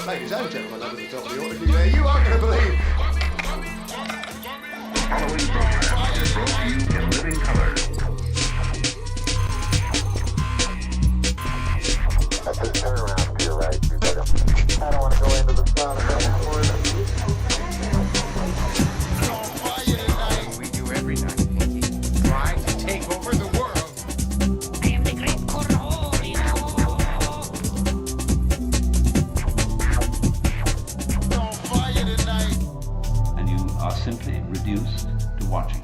Ladies and gentlemen, over the top of the order, you are going to believe. Following program is brought to you in living color. At this turnaround to your right, I don't want to go into the sun anymore. We do every night. Try to take over the world. I am the great Cornholio. On fire tonight. And you are simply reduced to watching.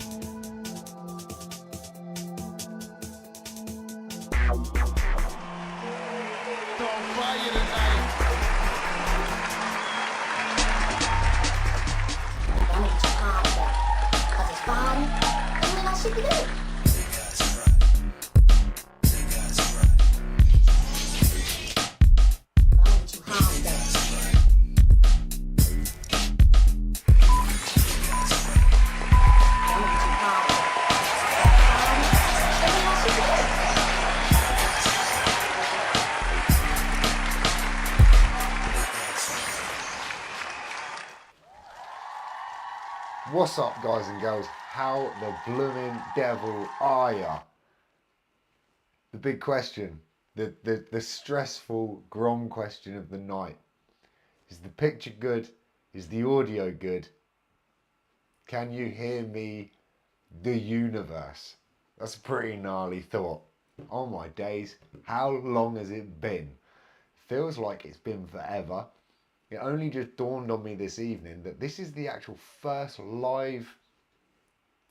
On fire tonight. What's up, guys and girls? How the blooming devil are ya? The big question, the stressful Grom question of the night. Is the picture good? Is the audio good? Can you hear me, the universe? That's a pretty gnarly thought. Oh my days, how long has it been? Feels like it's been forever. It only just dawned on me this evening that this is the actual first live,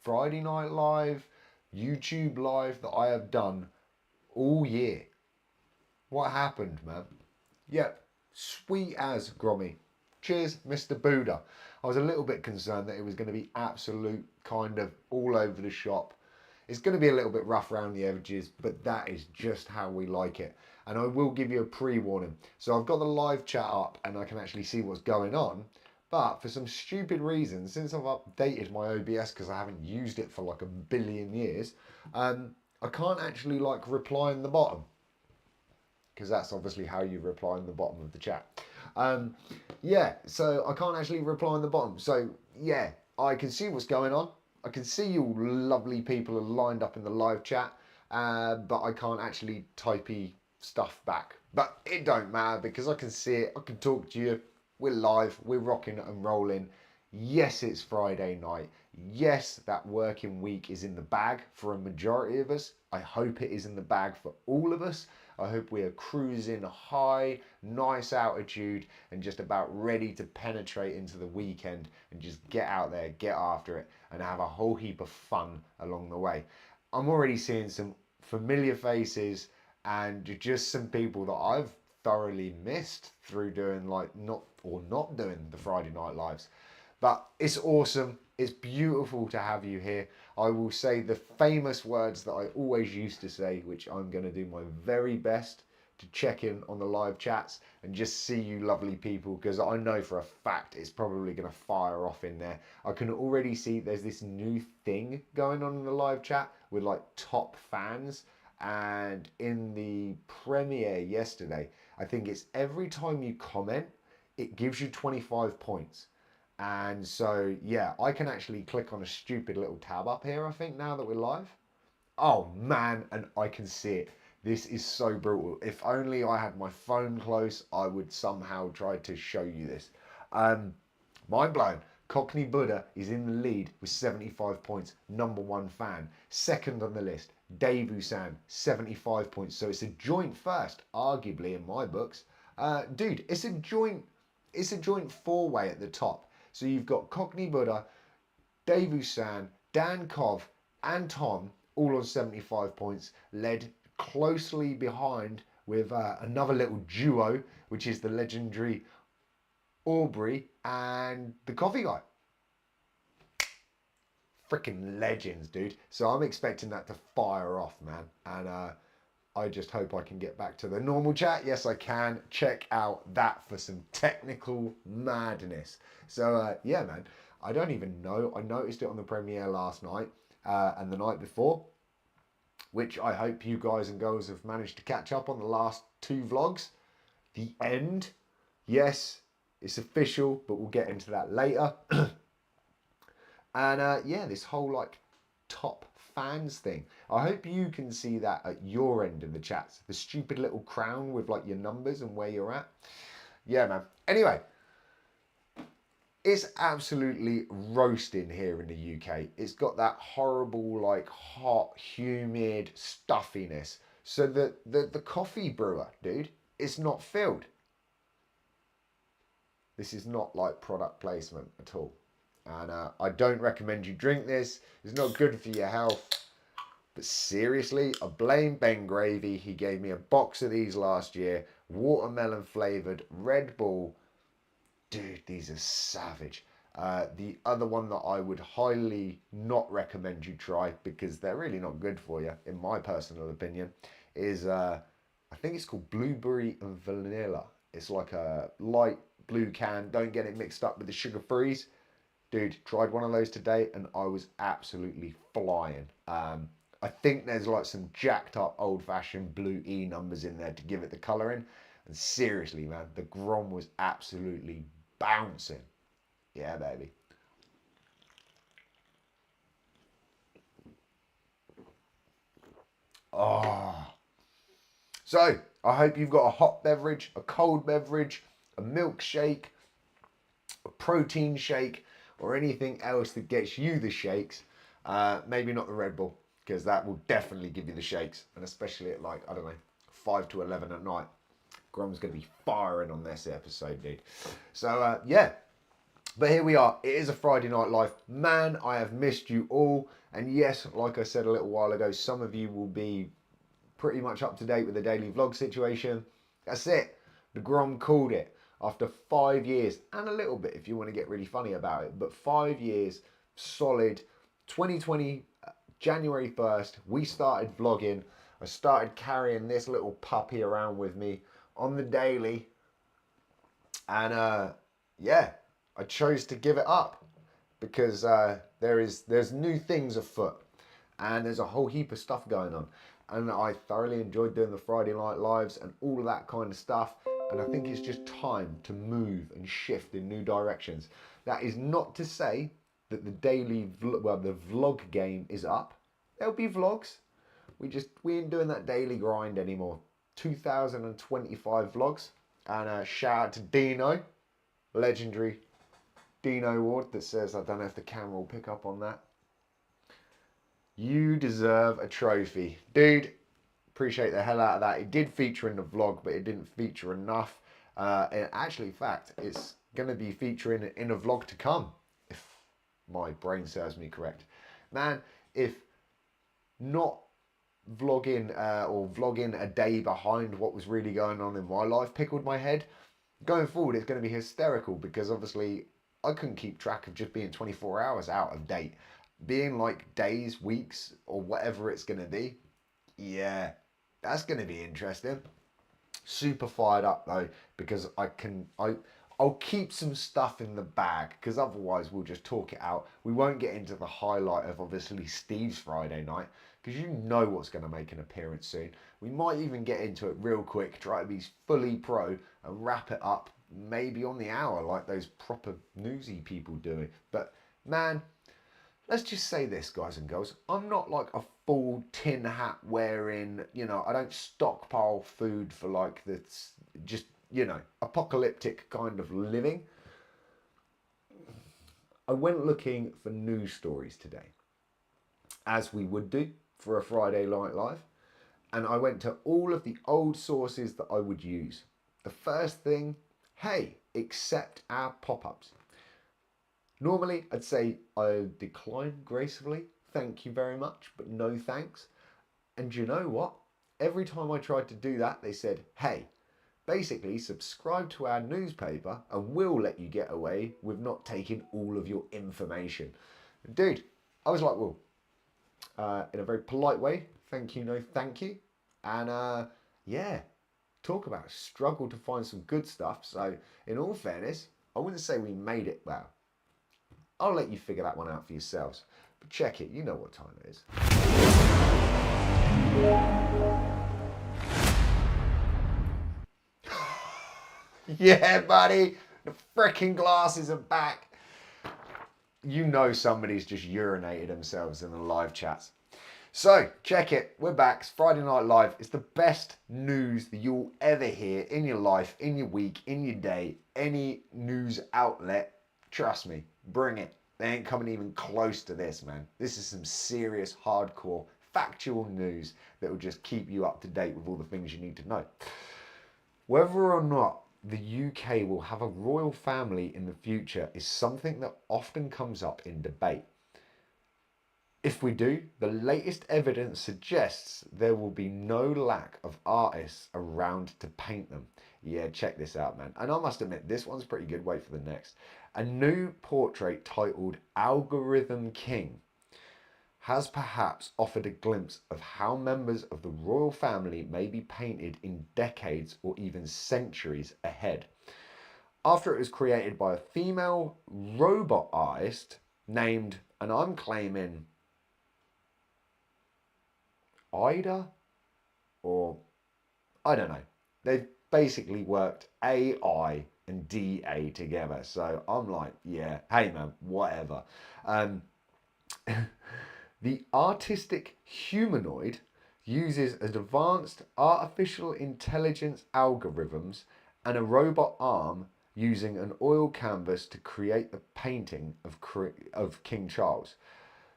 Friday Night Live, YouTube Live that I have done all year. What happened, man? Yep, sweet as Grommy. Cheers, Mr. Buddha. I was a little bit concerned that it was going to be absolute kind of all over the shop. It's going to be a little bit rough around the edges, but that is just how we like it. And I will give you a pre-warning. So I've got the live chat up and I can actually see what's going on. But for some stupid reason, since I've updated my OBS because I haven't used it for like a billion years, I can't actually like reply in the bottom. Because that's obviously how you reply in the bottom of the chat. Yeah, so I can't actually reply in the bottom. So yeah, I can see what's going on. I can see you lovely people are lined up in the live chat. But I can't actually typey stuff back, but it don't matter because I can see it, I can talk to you, we're live, we're rocking and rolling. Yes, it's Friday night. Yes, that working week is in the bag for a majority of us. I hope it is in the bag for all of us. I hope we are cruising high, nice altitude and just about ready to penetrate into the weekend and just get out there, get after it and have a whole heap of fun along the way. I'm already seeing some familiar faces and just some people that I've thoroughly missed through doing like not doing the Friday Night Lives. But it's awesome. It's beautiful to have you here. I will say the famous words that I always used to say, which I'm going to do my very best to check in on the live chats and just see you lovely people, because I know for a fact it's probably going to fire off in there. I can already see there's this new thing going on in the live chat with like top fans. And in the premiere yesterday, I think it's every time you comment, it gives you 25 points. And so, yeah, I can actually click on a stupid little tab up here, I think, now that we're live. Oh, man, and I can see it. This is so brutal. If only I had my phone close, I would somehow try to show you this. Mind blown. Cockney Buddha is in the lead with 75 points, #1 fan. Second on the list, Dave Usan, 75 points. So it's a joint first, arguably in my books. Dude, it's a joint four-way at the top. So you've got Cockney Buddha, Dave Usan, Dan Cov, and Tom, all on 75 points, led closely behind with another little duo, which is the legendary Aubrey and the Coffee Guy. Freaking legends, dude. So I'm expecting that to fire off, man. And I just hope I can get back to the normal chat. Yes, I can. Check out that for some technical madness. So yeah, man, I don't even know. I noticed it on the premiere last night and the night before, which I hope you guys and girls have managed to catch up on the last two vlogs. The end, Yes, it's official, but we'll get into that later. And yeah, this whole like top fans thing. I hope you can see that at your end of the chats. The stupid little crown with like your numbers and where you're at. Yeah, man. Anyway, it's absolutely roasting here in the UK. It's got that horrible, like hot, humid stuffiness. So the coffee brewer, dude, it's not filled. This is not like product placement at all. And I don't recommend you drink this. It's not good for your health. But seriously, I blame Ben Gravy. He gave me a box of these last year. Watermelon flavoured Red Bull. Dude, these are savage. The other one that I would highly not recommend you try, because they're really not good for you, in my personal opinion, is I think it's called Blueberry and Vanilla. It's like a light blue can. Don't get it mixed up with the sugar freeze. Dude, tried one of those today and I was absolutely flying. I think there's like some jacked up old fashioned blue E numbers in there to give it the colouring. And seriously, man, the Grom was absolutely bouncing. Yeah, baby. Oh. So, I hope you've got a hot beverage, a cold beverage, a milkshake, a protein shake, or anything else that gets you the shakes. Maybe not the Red Bull, because that will definitely give you the shakes. And especially at like, I don't know, 5 to 11 at night. Grom's going to be firing on this episode, dude. So, yeah. But here we are. It is a Friday Night Live. Man, I have missed you all. And yes, like I said a little while ago, some of you will be pretty much up to date with the daily vlog situation. That's it. The Grom called it. After 5 years, and a little bit if you want to get really funny about it, but 5 years, solid. 2020, January 1st, we started vlogging. I started carrying this little puppy around with me on the daily. And yeah, I chose to give it up because there's new things afoot and there's a whole heap of stuff going on. And I thoroughly enjoyed doing the Friday Night Lives and all of that kind of stuff. And I think it's just time to move and shift in new directions. That is not to say that the daily, the vlog game is up. There'll be vlogs. We ain't doing that daily grind anymore. 2025 vlogs. And shout out to Dino, legendary Dino Ward, that says, I don't know if the camera will pick up on that. You deserve a trophy. Dude, appreciate the hell out of that. It did feature in the vlog, but it didn't feature enough. And actually, in fact, it's going to be featuring in a vlog to come, if my brain serves me correct. Man, if not vlogging or vlogging a day behind what was really going on in my life pickled my head, going forward it's going to be hysterical, because obviously I couldn't keep track of just being 24 hours out of date. Being like days, weeks, or whatever it's going to be, yeah, that's going to be interesting. Super fired up though, because I'll keep some stuff in the bag, because otherwise we'll just talk it out. We won't get into the highlight of obviously Steve's Friday night, because you know what's going to make an appearance soon. We might even get into it real quick, try to be fully pro and wrap it up maybe on the hour like those proper newsy people do it. But man, let's just say this, guys and girls, I'm not like a full tin hat wearing, you know, I don't stockpile food for like this just, you know, apocalyptic kind of living. I went looking for news stories today, as we would do for a Friday Night Live, and I went to all of the old sources that I would use. The first thing, hey, accept our pop-ups. Normally, I'd say I decline gracefully, thank you very much, but no thanks. And you know what? Every time I tried to do that, they said, hey, basically subscribe to our newspaper and we'll let you get away with not taking all of your information. Dude, I was like, well, in a very polite way, thank you, no thank you. And yeah, talk about struggle to find some good stuff. So in all fairness, I wouldn't say we made it well. I'll let you figure that one out for yourselves. But check it, you know what time it is. Yeah, buddy. The freaking glasses are back. You know somebody's just urinated themselves in the live chats. So, check it. We're back. It's Friday Night Live. It's the best news that you'll ever hear in your life, in your week, in your day, any news outlet. Trust me, bring it. They ain't coming even close to this, man. This is some serious, hardcore, factual news that will just keep you up to date with all the things you need to know. Whether or not the UK will have a royal family in the future is something that often comes up in debate. If we do, the latest evidence suggests there will be no lack of artists around to paint them. Yeah, check this out, man. And I must admit, this one's pretty good. Wait for the next. A new portrait titled Algorithm King has perhaps offered a glimpse of how members of the royal family may be painted in decades or even centuries ahead. After it was created by a female robot artist named, and I'm claiming, Ida, or I don't know. They've basically worked AI and DA together. So I'm like, yeah, hey man, whatever. The artistic humanoid uses advanced artificial intelligence algorithms and a robot arm using an oil canvas to create the painting of King Charles.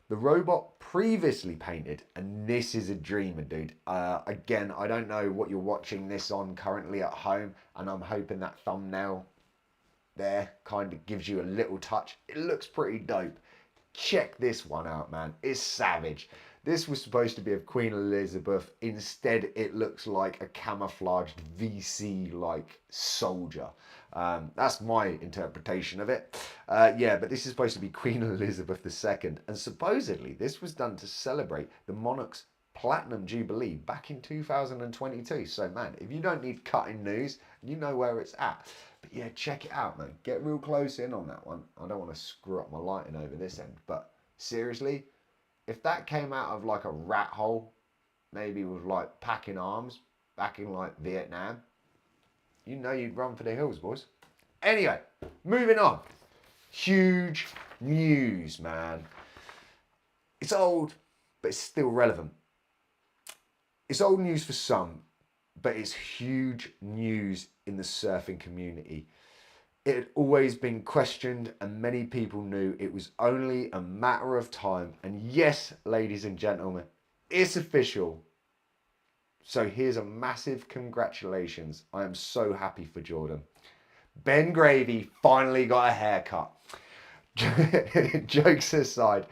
The robot previously painted, and this is a dreamer, dude. Again, I don't know what you're watching this on currently at home, and I'm hoping that thumbnail there kind of gives you a little touch. It looks pretty dope. Check this one out, man. It's savage. This was supposed to be of Queen Elizabeth. Instead, it looks like a camouflaged VC-like soldier. That's my interpretation of it. Yeah, but this is supposed to be Queen Elizabeth II. And supposedly, this was done to celebrate the monarch's Platinum Jubilee back in 2022. So, man, if you don't need cutting news, you know where it's at. But yeah, check it out, man. Get real close in on that one. I don't want to screw up my lighting over this end. But seriously, if that came out of like a rat hole, maybe with like packing arms back in like Vietnam, you know you'd run for the hills, boys. Anyway, moving on. Huge news, man. It's old, but it's still relevant. It's old news for some, but it's huge news in the surfing community. It had always been questioned, and many people knew it was only a matter of time. And yes, ladies and gentlemen, it's official. So here's a massive congratulations. I am so happy for Jordan. Ben Gravy finally got a haircut. Jokes aside,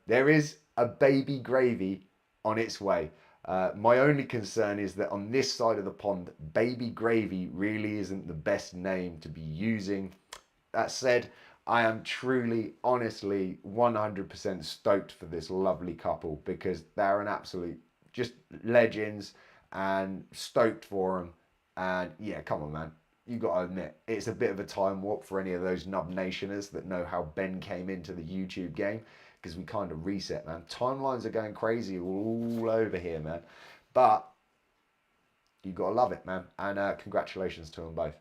there is a baby Gravy on its way. My only concern is that on this side of the pond, Baby Gravy really isn't the best name to be using. That said, I am truly, honestly, 100% stoked for this lovely couple because they're an absolute just legends and stoked for them. And yeah, come on, man. You got to admit, it's a bit of a time warp for any of those Nub Nationers that know how Ben came into the YouTube game. Because we kind of reset, man. Timelines are going crazy all over here, man. But you got to love it, man. And congratulations to them both.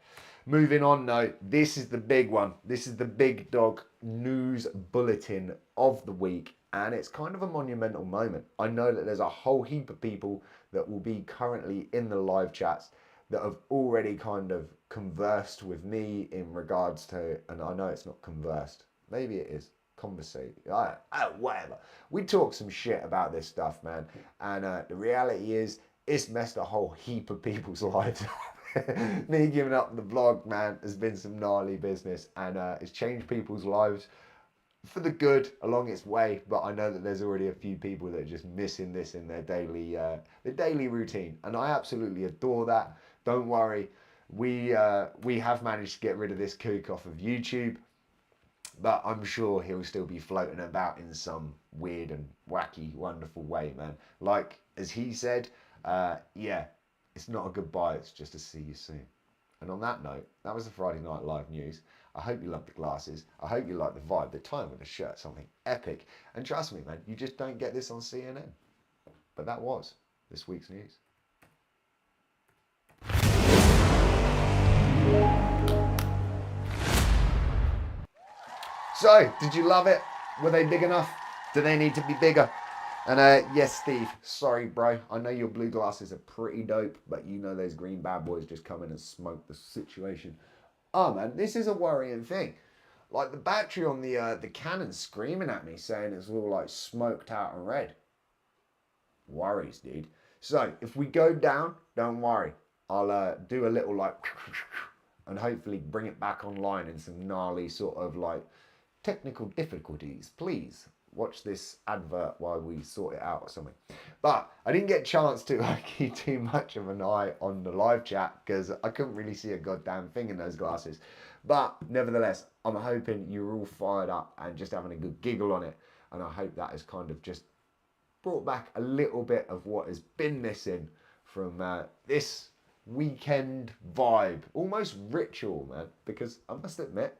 Moving on, though, this is the big one. This is the big dog news bulletin of the week. And it's kind of a monumental moment. I know that there's a whole heap of people that will be currently in the live chats that have already kind of conversed with me in regards to, and I know it's not conversed. Maybe it is. Conversate, whatever. We talk some shit about this stuff, man, and the reality is it's messed a whole heap of people's lives up. Me giving up the vlog, man, has been some gnarly business, and it's changed people's lives for the good along its way. But I know that there's already a few people that are just missing this in their daily routine, and I absolutely adore that. Don't worry, we have managed to get rid of this kook off of YouTube. But I'm sure he'll still be floating about in some weird and wacky, wonderful way, man. Like, as he said, yeah, it's not a goodbye, it's just a see you soon. And on that note, that was the Friday Night Live news. I hope you loved the glasses. I hope you liked the vibe, the time with the shirt, something epic. And trust me, man, you just don't get this on CNN. But that was this week's news. So, did you love it? Were they big enough? Do they need to be bigger? And yes, Steve, sorry, bro. I know your blue glasses are pretty dope, but you know those green bad boys just come in and smoke the situation. Oh man, this is a worrying thing. Like the battery on the Canon's screaming at me, saying it's all like smoked out and red. Worries, dude. So if we go down, don't worry. I'll do a little like and hopefully bring it back online in some gnarly sort of like technical difficulties. Please watch this advert while we sort it out or something. But I didn't get a chance to keep too much of an eye on the live chat because I couldn't really see a goddamn thing in those glasses. But nevertheless, I'm hoping you're all fired up and just having a good giggle on it. And I hope that has kind of just brought back a little bit of what has been missing from this weekend vibe. Almost ritual, man. Because I must admit,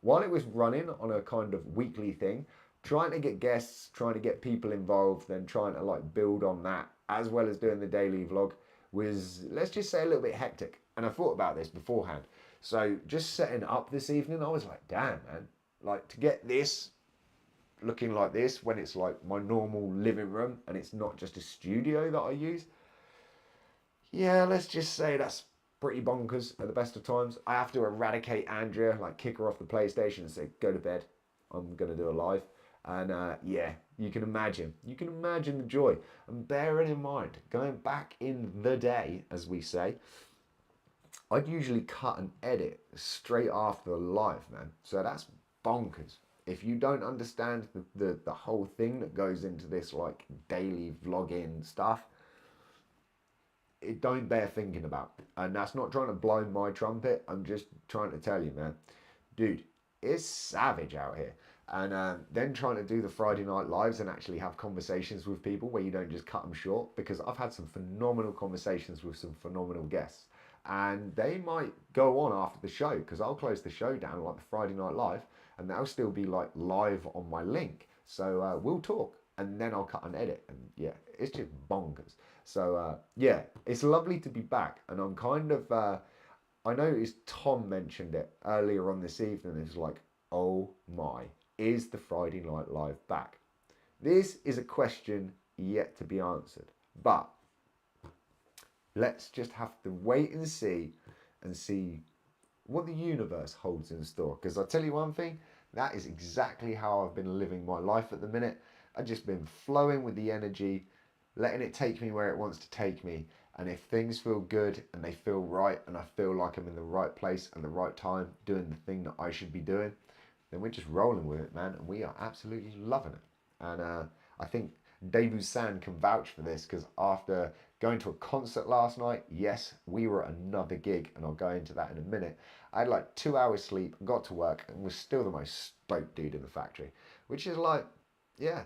while it was running on a kind of weekly thing, trying to get guests, trying to get people involved, then trying to like build on that, as well as doing the daily vlog, was, let's just say, a little bit hectic. And I thought about this beforehand. So just setting up this evening, I was like, damn, man, like to get this looking like this when it's like my normal living room and it's not just a studio that I use. Yeah, let's just say that's pretty bonkers at the best of times. I have to eradicate Andrea, like kick her off the PlayStation and say, go to bed. I'm going to do a live. And yeah, you can imagine the joy. And bearing in mind, going back in the day, as we say, I'd usually cut and edit straight after the live, man. So that's bonkers. If you don't understand the whole thing that goes into this like daily vlogging stuff, it don't bear thinking about. And that's not trying to blow my trumpet. I'm just trying to tell you, man, dude, it's savage out here. And then trying to do the Friday night lives and actually have conversations with people where you don't just cut them short, because I've had some phenomenal conversations with some phenomenal guests, and they might go on after the show, because I'll close the show down like the Friday night live and they'll still be like live on my link. So we'll talk and then I'll cut and edit. And yeah, it's just bonkers. So yeah, it's lovely to be back. And I'm kind of, I noticed Tom mentioned it earlier on this evening. It's like, oh my, is the Friday Night Live back? This is a question yet to be answered. But let's just have to wait and see what the universe holds in store. Because I'll tell you one thing, that is exactly how I've been living my life at the minute. I've just been flowing with the energy, letting it take me where it wants to take me. And if things feel good and they feel right and I feel like I'm in the right place at the right time, doing the thing that I should be doing, then we're just rolling with it, man. And we are absolutely loving it. And I think Debu San can vouch for this, because after going to a concert last night, yes, we were at another gig, and I'll go into that in a minute. I had like 2 hours sleep, got to work, and was still the most stoked dude in the factory, which is like, yeah,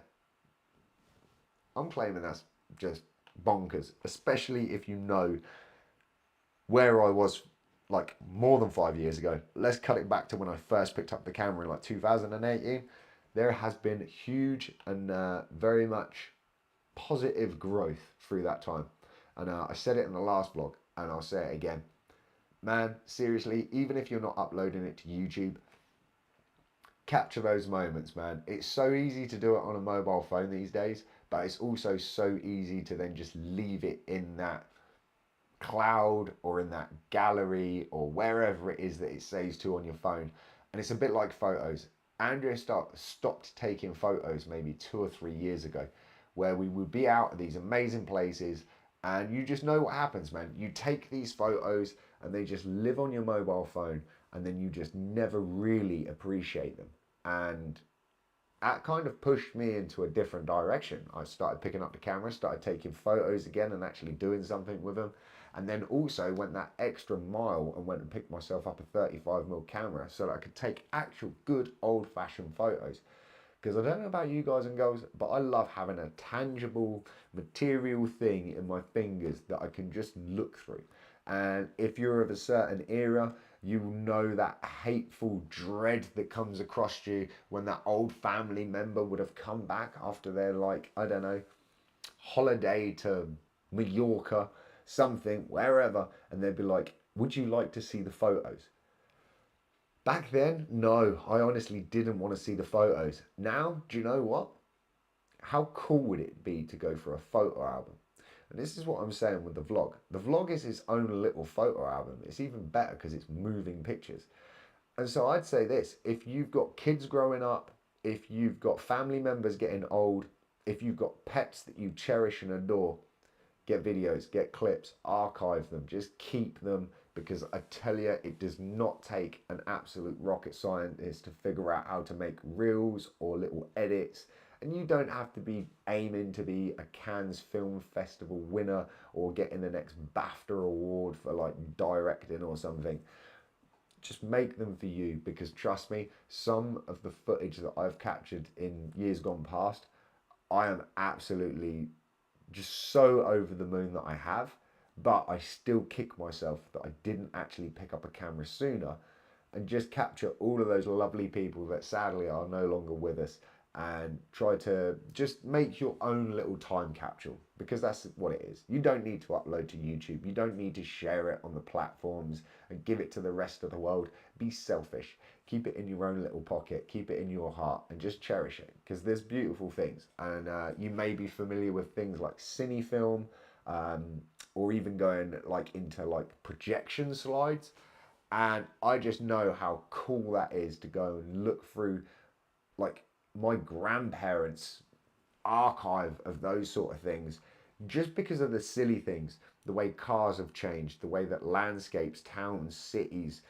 I'm claiming that's just bonkers, especially if you know where I was like more than 5 years ago. Let's cut it back to when I first picked up the camera in like 2018. There has been huge and very much positive growth through that time. And I said it in the last vlog, and I'll say it again. Man, seriously, even if you're not uploading it to YouTube, capture those moments, man. It's so easy to do it on a mobile phone these days, but it's also so easy to then just leave it in that cloud or in that gallery or wherever it is that it saves to on your phone. And it's a bit like photos. Andrea stopped taking photos maybe 2 or 3 years ago, where we would be out at these amazing places, and you just know what happens, man. You take these photos and they just live on your mobile phone, and then you just never really appreciate them. And that kind of pushed me into a different direction. I started picking up the camera, started taking photos again and actually doing something with them. And then also went that extra mile and went and picked myself up a 35mm camera so that I could take actual good old-fashioned photos. Because I don't know about you guys and girls, but I love having a tangible material thing in my fingers that I can just look through. And if you're of a certain era, you know that hateful dread that comes across you when that old family member would have come back after their, like, I don't know, holiday to Mallorca, something, wherever, and they'd be like, would you like to see the photos? Back then, no, I honestly didn't want to see the photos. Now, do you know what? How cool would it be to go for a photo album? And this is what I'm saying with the vlog. The vlog is its own little photo album. It's even better because it's moving pictures. And so I'd say this, if you've got kids growing up, if you've got family members getting old, if you've got pets that you cherish and adore, get videos, get clips, archive them, just keep them, because I tell you, it does not take an absolute rocket scientist to figure out how to make reels or little edits. And you don't have to be aiming to be a Cannes Film Festival winner or getting the next BAFTA award for like directing or something. Just make them for you, because trust me, some of the footage that I've captured in years gone past, I am absolutely just so over the moon that I have, but I still kick myself that I didn't actually pick up a camera sooner and just capture all of those lovely people that sadly are no longer with us, and try to just make your own little time capsule, because that's what it is. You don't need to upload to YouTube. You don't need to share it on the platforms and give it to the rest of the world. Be selfish. Keep it in your own little pocket. Keep it in your heart and just cherish it, because there's beautiful things. And you may be familiar with things like cine film, or even going like into like projection slides. And I just know how cool that is to go and look through like my grandparents' archive of those sort of things, just because of the silly things, the way cars have changed, the way that landscapes, towns, cities,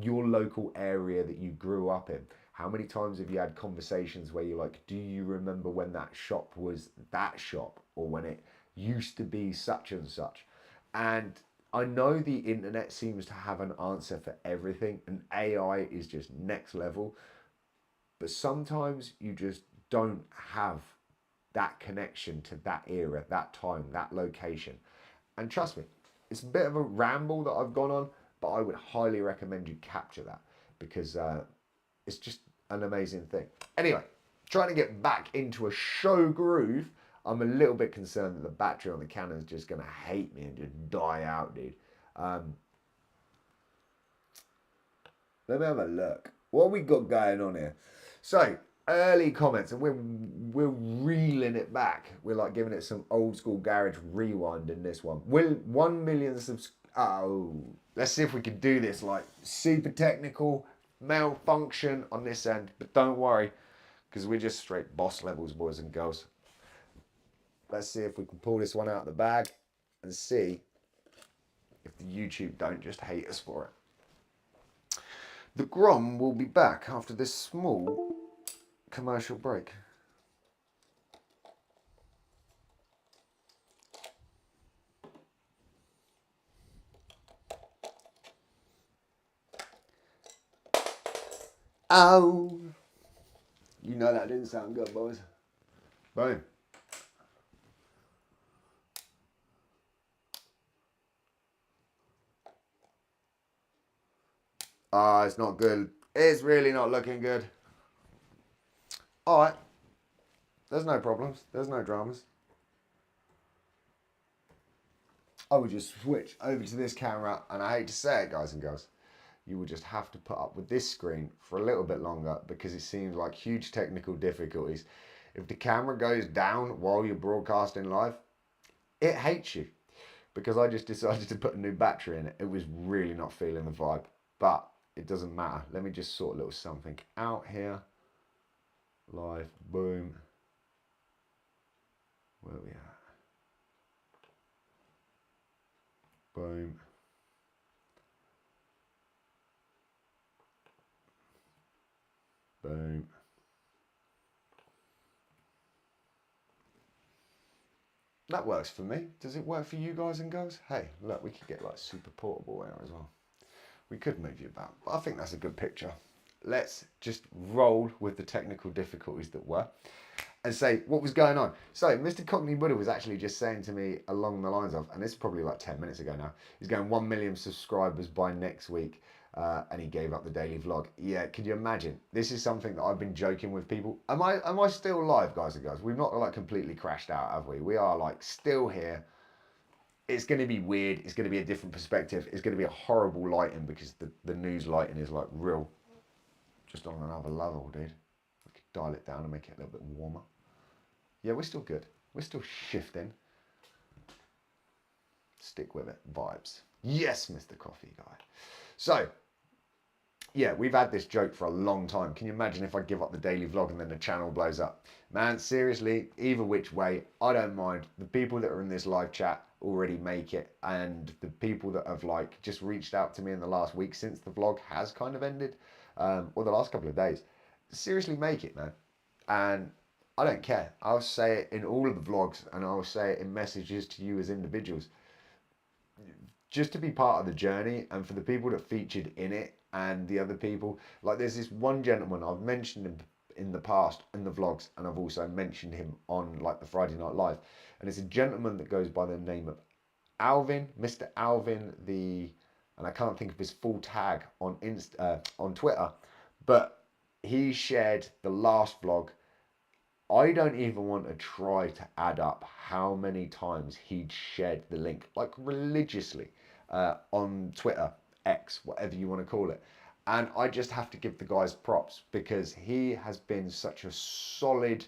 your local area that you grew up in. How many times have you had conversations where you're like, do you remember when that shop was that shop, or when it used to be such and such? And I know the internet seems to have an answer for everything, and AI is just next level. But sometimes you just don't have that connection to that era, that time, that location. And trust me, it's a bit of a ramble that I've gone on, but I would highly recommend you capture that, because it's just an amazing thing. Anyway, trying to get back into a show groove, I'm a little bit concerned that the battery on the Canon's just going to hate me and just die out, dude. Let me have a look. What have we got going on here? So, early comments, and we're reeling it back. We're like giving it some old school garage rewind in this one. Will 1 million let's see if we can do this like super technical malfunction on this end. But don't worry, because we're just straight boss levels, boys and girls. Let's see if we can pull this one out of the bag and see if the YouTube don't just hate us for it. The Grom will be back after this small commercial break. Ow! You know that didn't sound good, boys. Boom. Ah, it's not good. It's really not looking good. Alright. There's no problems. There's no dramas. I would just switch over to this camera, and I hate to say it, guys and girls, you will just have to put up with this screen for a little bit longer, because it seems like huge technical difficulties. If the camera goes down while you're broadcasting live, it hates you, because I just decided to put a new battery in it. It was really not feeling the vibe, but it doesn't matter. Let me just sort a little something out here. Live, boom. Where are we at? Boom. Boom. That works for me. Does it work for you guys and girls? Hey, look, we could get like super portable here as well. We could move you about, but I think that's a good picture. Let's just roll with the technical difficulties that were and say what was going on. So Mr. Cockney Buddha was actually just saying to me along the lines of, and this is probably like 10 minutes ago now, he's going 1 million subscribers by next week. And he gave up the daily vlog. Yeah, could you imagine? This is something that I've been joking with people. Am I still live, guys and girls? We've not like completely crashed out, have we? We are like still here. It's going to be weird. It's going to be a different perspective. It's going to be a horrible lighting, because the news lighting is like real just on another level, dude. We could dial it down and make it a little bit warmer. Yeah, we're still good. We're still shifting. Stick with it. Vibes. Yes, Mr. Coffee Guy. So, yeah, we've had this joke for a long time. Can you imagine if I give up the daily vlog and then the channel blows up? Man, seriously, either which way, I don't mind. The people that are in this live chat already make it, and the people that have like just reached out to me in the last week since the vlog has kind of ended, or the last couple of days, seriously make it, man. And I don't care. I'll say it in all of the vlogs, and I'll say it in messages to you as individuals. Just to be part of the journey, and for the people that featured in it and the other people, like there's this one gentleman, I've mentioned him in the past in the vlogs, and I've also mentioned him on like the Friday Night Live, and it's a gentleman that goes by the name of Alvin, Mr. Alvin, and I can't think of his full tag on on Twitter, but he shared the last vlog. I don't even want to try to add up how many times he'd shared the link, like religiously, on Twitter, X, whatever you want to call it. And I just have to give the guys props because he has been such a solid,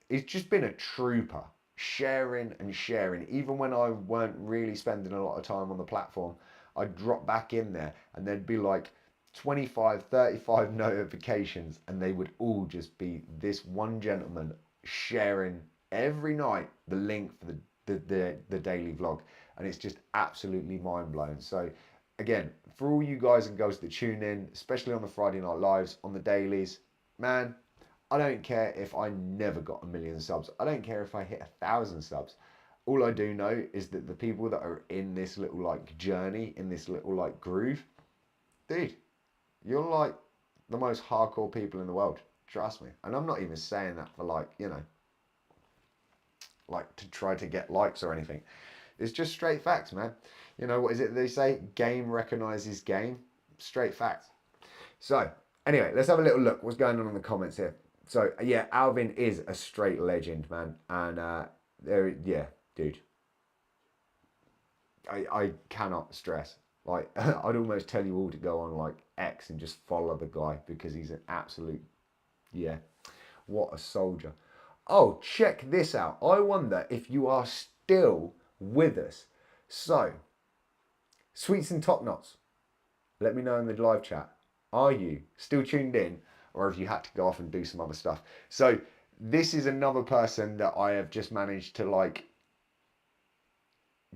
he's just been a trooper, sharing and sharing. Even when I weren't really spending a lot of time on the platform, I'd drop back in there and there'd be like 25, 35 notifications, and they would all just be this one gentleman sharing every night the link for the daily vlog, and it's just absolutely mind blowing. So again, for all you guys and girls that tune in, especially on the Friday Night Lives, on the dailies, man, I don't care if I never got 1,000,000 subs. I don't care if I hit 1,000 subs. All I do know is that the people that are in this little like journey, in this little like groove, dude, you're like the most hardcore people in the world. Trust me. And I'm not even saying that for like, you know, like to try to get likes or anything. It's just straight facts, man. You know, what is it they say? Game recognizes game. Straight facts. So, anyway, let's have a little look. What's going on in the comments here? So, yeah, Alvin is a straight legend, man. And, yeah, dude. I cannot stress. Like, I'd almost tell you all to go on, like, X and just follow the guy because he's an absolute, yeah, what a soldier. Oh, check this out. I wonder if you are still with us. So, Sweets and Top Knots, let me know in the live chat. Are you still tuned in, or have you had to go off and do some other stuff? So, this is another person that I have just managed to, like,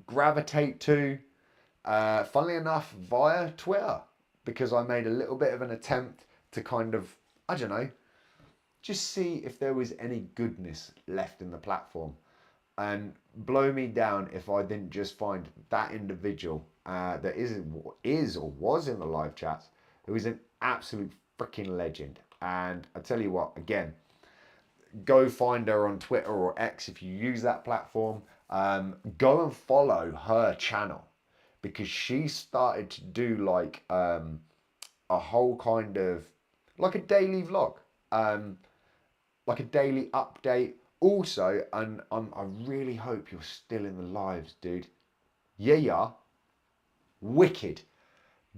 gravitate to, funnily enough, via Twitter, because I made a little bit of an attempt to kind of, I don't know, just see if there was any goodness left in the platform. And blow me down if I didn't just find that individual that is or was in the live chats, who is an absolute freaking legend. And I tell you what, again, go find her on Twitter or X if you use that platform. Go and follow her channel, because she started to do like a whole kind of like a daily vlog, like a daily update. Also, and I really hope you're still in the lives, dude. Yeah, yeah. Wicked.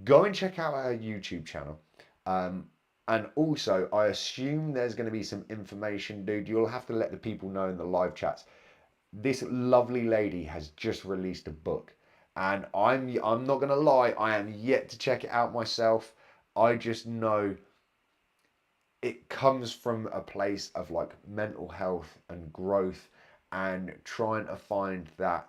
Go and check out her YouTube channel. And also, I assume there's going to be some information, dude. You'll have to let the people know in the live chats. This lovely lady has just released a book. And I'm not going to lie, I am yet to check it out myself. I just know it comes from a place of like mental health and growth and trying to find that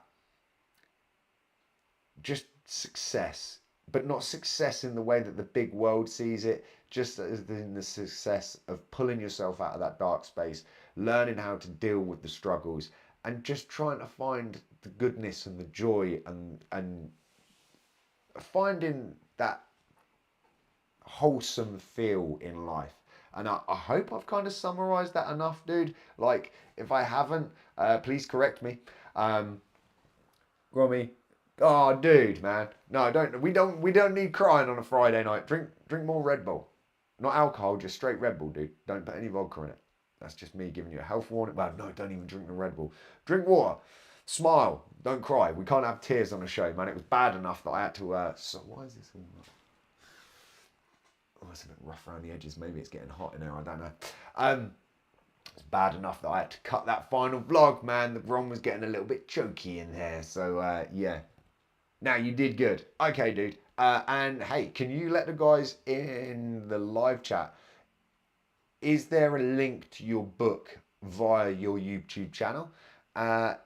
just success, but not success in the way that the big world sees it, just as in the success of pulling yourself out of that dark space, learning how to deal with the struggles, and just trying to find the goodness and the joy and finding that wholesome feel in life. And I hope I've kind of summarized that enough, dude. Like, if I haven't, please correct me. Grommy, oh, dude, man, no, we don't need crying on a Friday night. Drink more Red Bull, not alcohol, just straight Red Bull, dude. Don't put any vodka in it. That's just me giving you a health warning. Well, no, don't even drink the Red Bull. Drink water. Smile. Don't cry. We can't have tears on the show, man. It was bad enough that I had to. So why is this all? Oh, it's a bit rough around the edges. Maybe it's getting hot in there. I don't know. It's bad enough that I had to cut that final vlog, man. The Grom was getting a little bit choky in there. So, yeah. Now, you did good. Okay, dude. And, hey, can you let the guys in the live chat, is there a link to your book via your YouTube channel?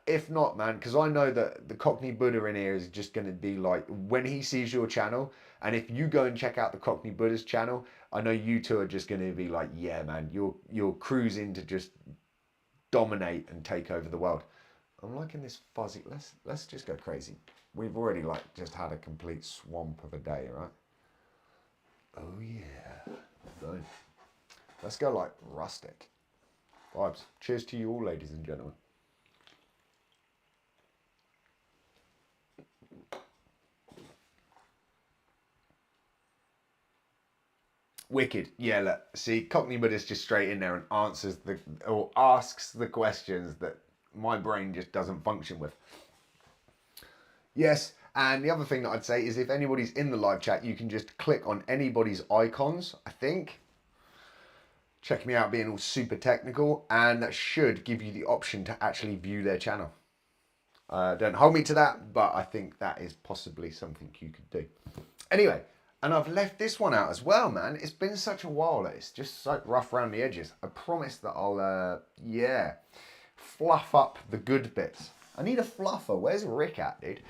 If not, man, because I know that the Cockney Buddha in here is just going to be like, when he sees your channel, and if you go and check out the Cockney Buddha's channel, I know you two are just going to be like, yeah, man, you're cruising to just dominate and take over the world. I'm liking this fuzzy. Let's just go crazy. We've already like just had a complete swamp of a day, right? Oh yeah. So, let's go like rustic. Vibes. Cheers to you all, ladies and gentlemen. Wicked. Yeah, look. See, Cockney Buddha's just straight in there and asks the questions that my brain just doesn't function with. Yes, and the other thing that I'd say is if anybody's in the live chat, you can just click on anybody's icons, I think. Check me out being all super technical, and that should give you the option to actually view their channel. Don't hold me to that, but I think that is possibly something you could do. Anyway, and I've left this one out as well, man. It's been such a while that it's just so rough around the edges. I promise that I'll, yeah, fluff up the good bits. I need a fluffer. Where's Rick at, dude?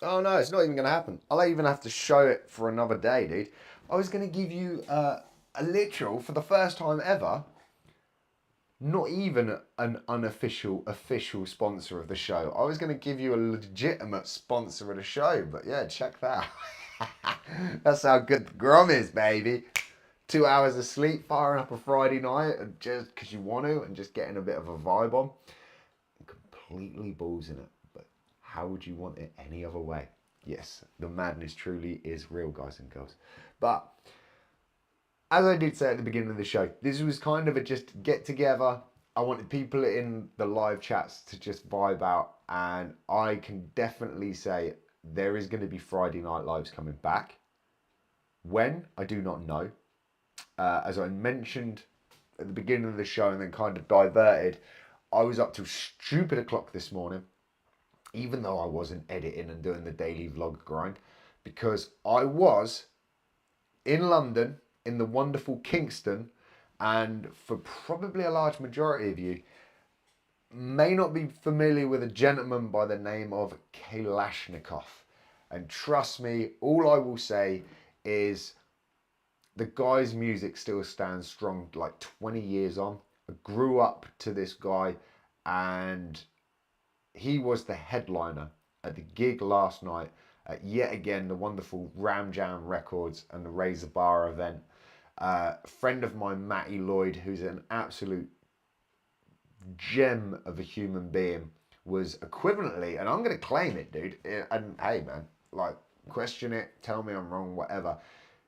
Oh no, it's not even going to happen. I'll even have to show it for another day, dude. I was going to give you a literal, for the first time ever, not even an unofficial, official sponsor of the show. I was going to give you a legitimate sponsor of the show, but yeah, check that out. That's how good the Grom is, baby. 2 hours of sleep, firing up a Friday night, and just because you want to, and just getting a bit of a vibe on. Completely balls in it, but how would you want it any other way? Yes, the madness truly is real, guys and girls. But as I did say at the beginning of the show, this was kind of a just get together. I wanted people in the live chats to just vibe out, and I can definitely say there is going to be Friday Night Lives coming back. When? I do not know. As I mentioned at the beginning of the show and then kind of diverted, I was up till stupid o'clock this morning, even though I wasn't editing and doing the daily vlog grind, because I was in London, in the wonderful Kingston, and for probably a large majority of you may not be familiar with a gentleman by the name of Kalashnikov. And trust me, all I will say is the guy's music still stands strong, like 20 years on. I grew up to this guy, and he was the headliner at the gig last night at yet again the wonderful Ram Jam Records and the Razor Bar event. Friend of mine, Matty Lloyd, who's an absolute gem of a human being, was equivalently, and I'm going to claim it, dude. And hey, man, like, question it, tell me I'm wrong, whatever.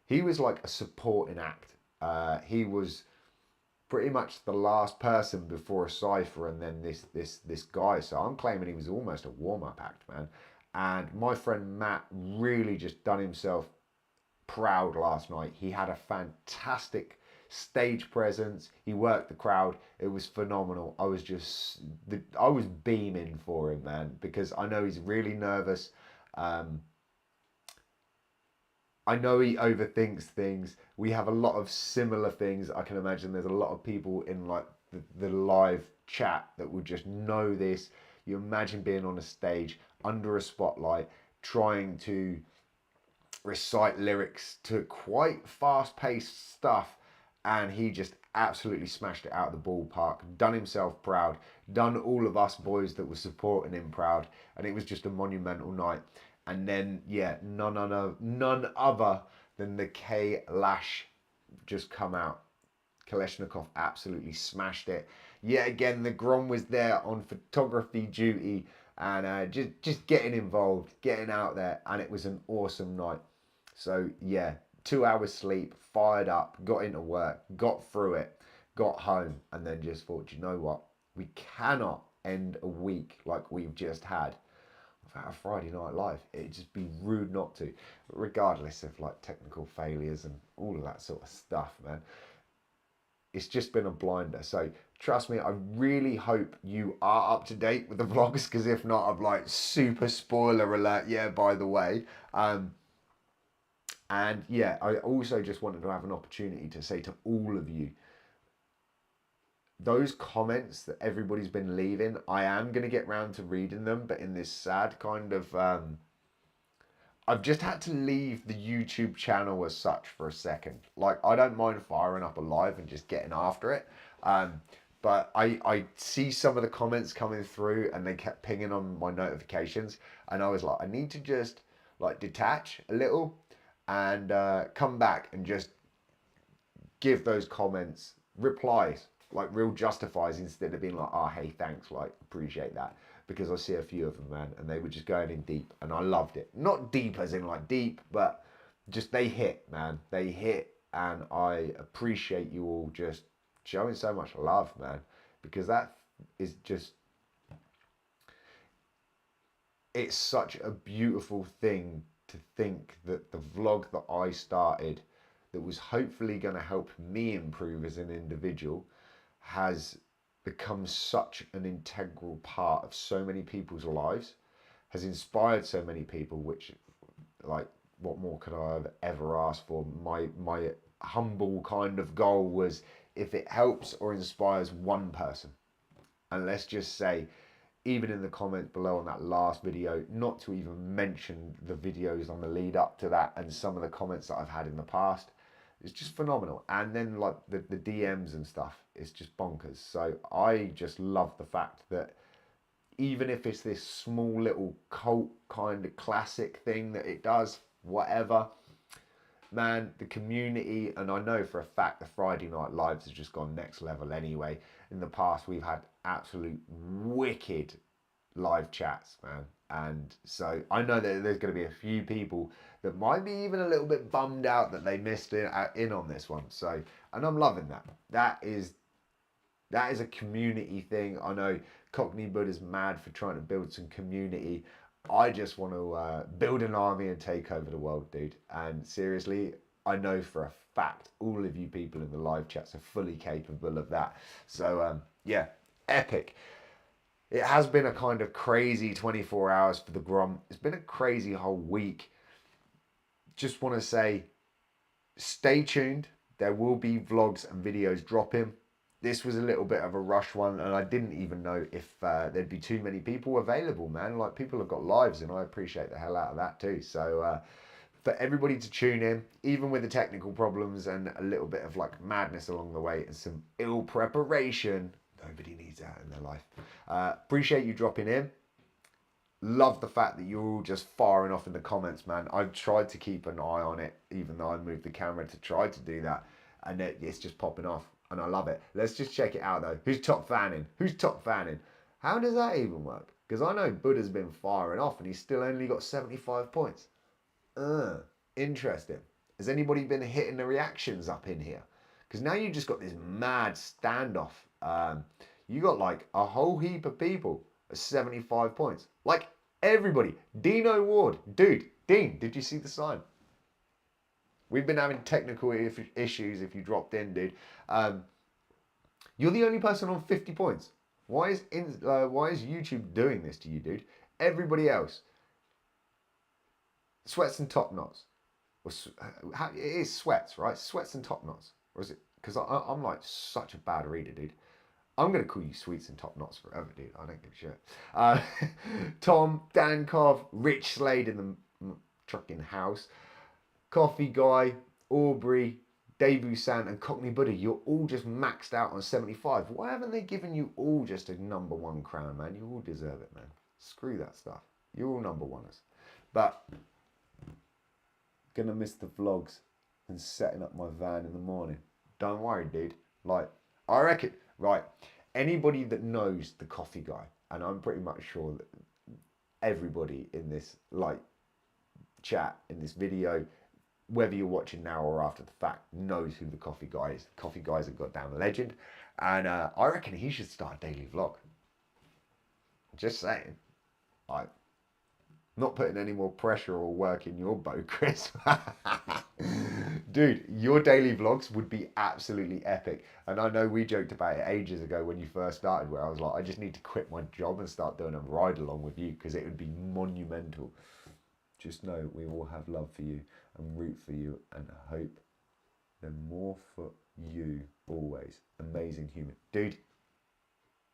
He was like a supporting act. He was pretty much the last person before a cipher, and then this guy. So I'm claiming he was almost a warm-up act, man. And my friend Matt really just done himself proud last night. He had a fantastic stage presence. He worked the crowd. It was phenomenal. I was beaming for him, man, because I know he's really nervous. I know he overthinks things. We have a lot of similar things. I can imagine there's a lot of people in like the live chat that would just know this. You imagine being on a stage under a spotlight, trying to recite lyrics to quite fast-paced stuff, and he just absolutely smashed it out of the ballpark, done himself proud, done all of us boys that were supporting him proud, and it was just a monumental night. And then, yeah, none other than the K-Lash just come out. Kalashnikov absolutely smashed it. Yet again, the Grom was there on photography duty and just getting involved, getting out there, and it was an awesome night. So, yeah, 2 hours sleep, fired up, got into work, got through it, got home, and then just thought, you know what? We cannot end a week like we've just had. without a Friday Night Live. It'd just be rude not to, regardless of like technical failures and all of that sort of stuff, man. It's just been a blinder. So trust me, I really hope you are up to date with the vlogs, because if not, I'm like super spoiler alert. Yeah, by the way. And yeah, I also just wanted to have an opportunity to say to all of you, those comments that everybody's been leaving, I am going to get round to reading them, but in this sad kind of I've just had to leave the YouTube channel as such for a second. Like, I don't mind firing up a live and just getting after it. But I see some of the comments coming through and they kept pinging on my notifications. And I was like, I need to just like detach a little and come back and just give those comments replies, like real justifies, instead of being like, oh, hey, thanks, like, appreciate that. Because I see a few of them, man, and they were just going in deep, and I loved it. Not deep as in like deep, but just they hit, man. They hit, and I appreciate you all just showing so much love, man, because that is just, it's such a beautiful thing to think that the vlog that I started that was hopefully going to help me improve as an individual has become such an integral part of so many people's lives, has inspired so many people, which, like, what more could I have ever asked for? My humble kind of goal was, if it helps or inspires one person, and let's just say, even in the comments below on that last video, not to even mention the videos on the lead up to that and some of the comments that I've had in the past, it's just phenomenal. And then like the DMs and stuff, it's just bonkers. So I just love the fact that even if it's this small little cult kind of classic thing that it does, whatever, man, the community, and I know for a fact the Friday Night Lives has just gone next level anyway. In the past, we've had absolute wicked live chats, man. And so I know that there's going to be a few people that might be even a little bit bummed out that they missed in on this one. So, and I'm loving that. That is a community thing. I know Cockney Buddha's mad for trying to build some community. I just want to build an army and take over the world, dude. And seriously, I know for a fact all of you people in the live chats are fully capable of that. So yeah, epic. It has been a kind of crazy 24 hours for the Grom. It's been a crazy whole week. Just want to say, stay tuned. There will be vlogs and videos dropping. This was a little bit of a rush one, and I didn't even know if there'd be too many people available, man. Like, people have got lives, and I appreciate the hell out of that too. So for everybody to tune in, even with the technical problems and a little bit of like madness along the way and some ill preparation, nobody needs that in their life. Appreciate you dropping in. Love the fact that you're all just firing off in the comments, man. I've tried to keep an eye on it, even though I moved the camera to try to do that, and it's just popping off, and I love it. Let's just check it out though. Who's top fanning? Who's top fanning? How does that even work? Because I know Buddha's been firing off, and he's still only got 75 points. Interesting. Has anybody been hitting the reactions up in here? Because now you just got this mad standoff. You got like a whole heap of people at 75 points. Like everybody. Dino Ward. Dude, Dean, did you see the sign? We've been having technical issues if you dropped in, dude. You're the only person on 50 points. Why is YouTube doing this to you, dude? Everybody else. Sweats and top knots. It is sweats, right? Sweats and top knots. Or is it? Because I'm like such a bad reader, dude. I'm going to call you Sweets and Top Knots forever, dude. I don't give a shit. Tom, Dan Cov, Rich Slade in the trucking house, Coffee Guy, Aubrey, Debu Sant, and Cockney Buddha. You're all just maxed out on 75. Why haven't they given you all just a #1 crown, man? You all deserve it, man. Screw that stuff. You're all #1ers. But gonna miss the vlogs and setting up my van in the morning. Don't worry, dude. Like, I reckon, right, anybody that knows the Coffee Guy, and I'm pretty much sure that everybody in this like chat, in this video, whether you're watching now or after the fact, knows who the Coffee Guy is. The Coffee Guy's a goddamn legend, and I reckon he should start a daily vlog. Just saying. Like, Not putting any more pressure or work in your boat, Chris. Dude, your daily vlogs would be absolutely epic. And I know we joked about it ages ago when you first started, where I was like, I just need to quit my job and start doing a ride along with you because it would be monumental. Just know we all have love for you and root for you and hope no more for you always. Amazing human. Dude,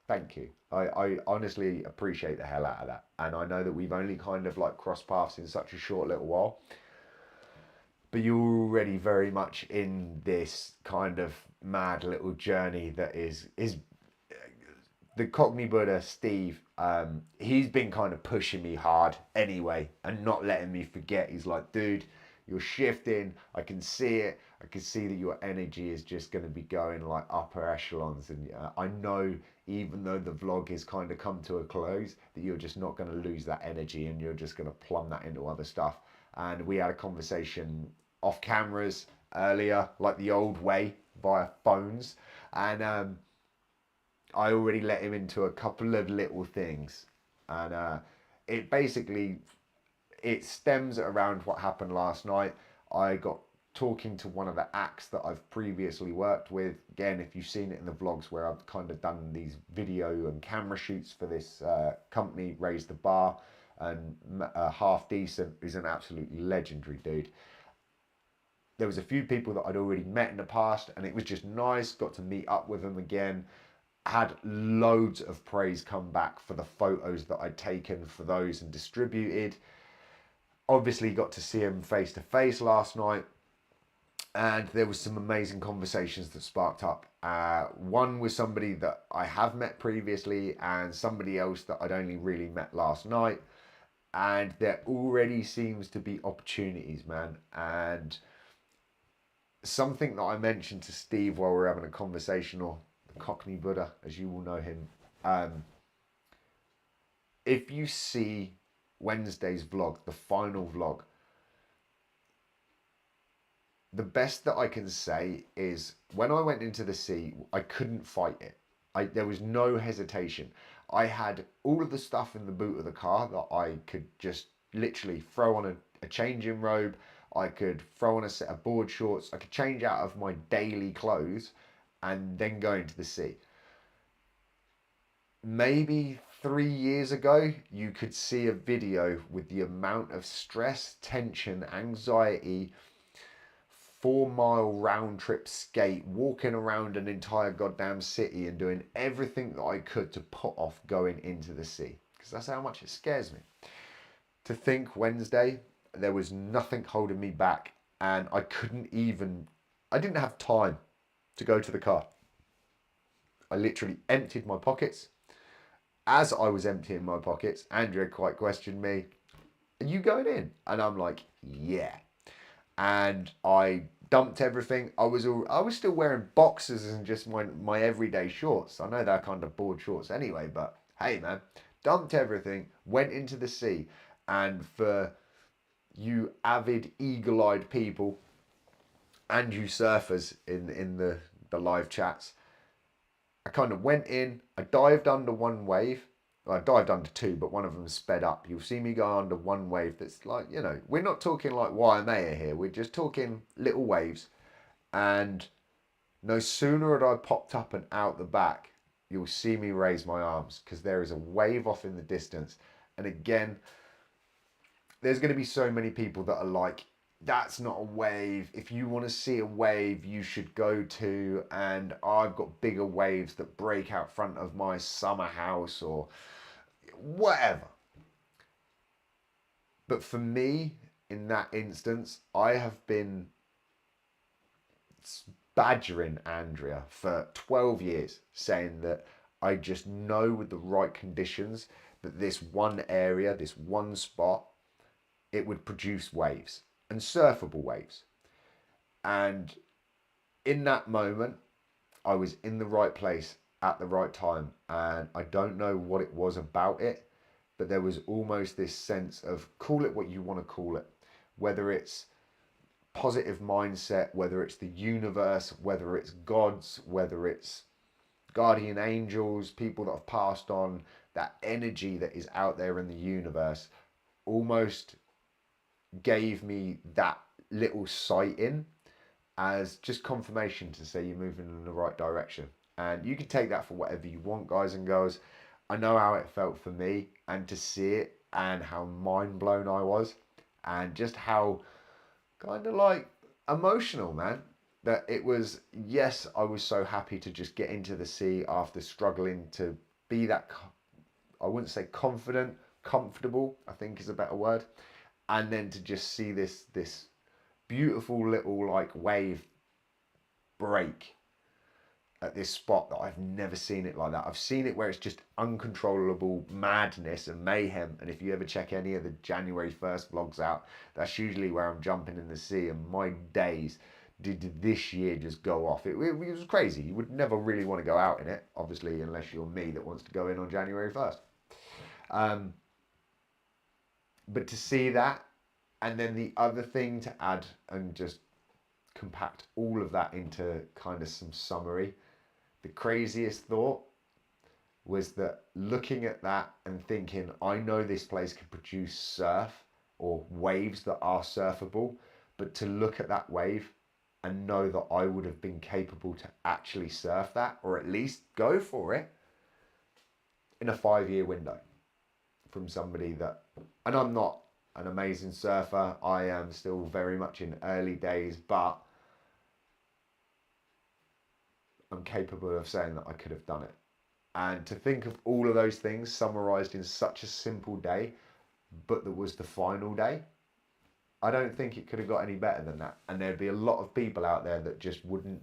thank you. I honestly appreciate the hell out of that. And I know that we've only kind of like crossed paths in such a short little while. But you're already very much in this kind of mad little journey that is the Cockney Buddha, Steve. He's been kind of pushing me hard anyway and not letting me forget. He's like, dude, you're shifting. I can see it. I can see that your energy is just going to be going like upper echelons. And I know, even though the vlog has kind of come to a close, that you're just not going to lose that energy and you're just going to plumb that into other stuff. And we had a conversation off cameras earlier, like the old way, via phones. And I already let him into a couple of little things. And it basically, it stems around what happened last night. I got talking to one of the acts that I've previously worked with. Again, if you've seen it in the vlogs where I've kind of done these video and camera shoots for this company, Raise the Bar, and Half Decent is an absolutely legendary dude. There was a few people that I'd already met in the past, and it was just nice. Got to meet up with them again. Had loads of praise come back for the photos that I'd taken for those and distributed. Obviously got to see him face to face last night, and there was some amazing conversations that sparked up. One was somebody that I have met previously and somebody else that I'd only really met last night. And there already seems to be opportunities, man. And something that I mentioned to Steve while we were having a conversation, or the Cockney Buddha, as you will know him, if you see Wednesday's vlog, the final vlog, the best that I can say is when I went into the sea, I couldn't fight it. There was no hesitation. I had all of the stuff in the boot of the car that I could just literally throw on a changing robe. I could throw on a set of board shorts. I could change out of my daily clothes and then go into the sea. Maybe 3 years ago, you could see a video with the amount of stress, tension, anxiety, 4-mile round trip skate, walking around an entire goddamn city and doing everything that I could to put off going into the sea. Because that's how much it scares me. To think Wednesday, there was nothing holding me back, and I didn't have time to go to the car. I literally emptied my pockets. As I was emptying my pockets, Andrea quite questioned me, are you going in? And I'm like, yeah. And I dumped everything. I was still wearing boxers and just my everyday shorts. I know they're kind of board shorts anyway, but hey man, dumped everything, went into the sea. And for you avid eagle-eyed people and you surfers in the live chats, I kind of went in, I dived under one wave. Well, I dived under two, but one of them sped up. You'll see me go under one wave that's like, we're not talking like Waimea here. We're just talking little waves. And no sooner had I popped up and out the back, you'll see me raise my arms because there is a wave off in the distance. And again, there's going to be so many people that are like, that's not a wave. If you want to see a wave, you should go to, and I've got bigger waves that break out front of my summer house or whatever. But for me, in that instance, I have been badgering Andrea for 12 years, saying that I just know with the right conditions that this one area, this one spot, it would produce waves and surfable waves. And in that moment, I was in the right place at the right time. And I don't know what it was about it, but there was almost this sense of, call it what you want to call it, whether it's positive mindset, whether it's the universe, whether it's gods, whether it's guardian angels, people that have passed on, that energy that is out there in the universe. almost gave me that little sight in as just confirmation to say you're moving in the right direction. And you can take that for whatever you want, guys and girls. I know how it felt for me, and to see it and how mind blown I was, and just how kind of like emotional, man. That it was, yes, I was so happy to just get into the sea after struggling to be that, I wouldn't say confident, comfortable, I think is a better word. And then to just see this beautiful little like wave break at this spot that I've never seen it like that. I've seen it where it's just uncontrollable madness and mayhem. And if you ever check any of the January 1st vlogs out, that's usually where I'm jumping in the sea. And my days did this year just go off. It was crazy. You would never really want to go out in it, obviously, unless you're me that wants to go in on January 1st. But to see that, and then the other thing to add and just compact all of that into kind of some summary, the craziest thought was that looking at that and thinking, I know this place could produce surf or waves that are surfable, but to look at that wave and know that I would have been capable to actually surf that, or at least go for it in a 5-year window from somebody that, and I'm not an amazing surfer, I am still very much in early days, but I'm capable of saying that I could have done it. And to think of all of those things summarized in such a simple day, but that was the final day, I don't think it could have got any better than that. And there'd be a lot of people out there that just wouldn't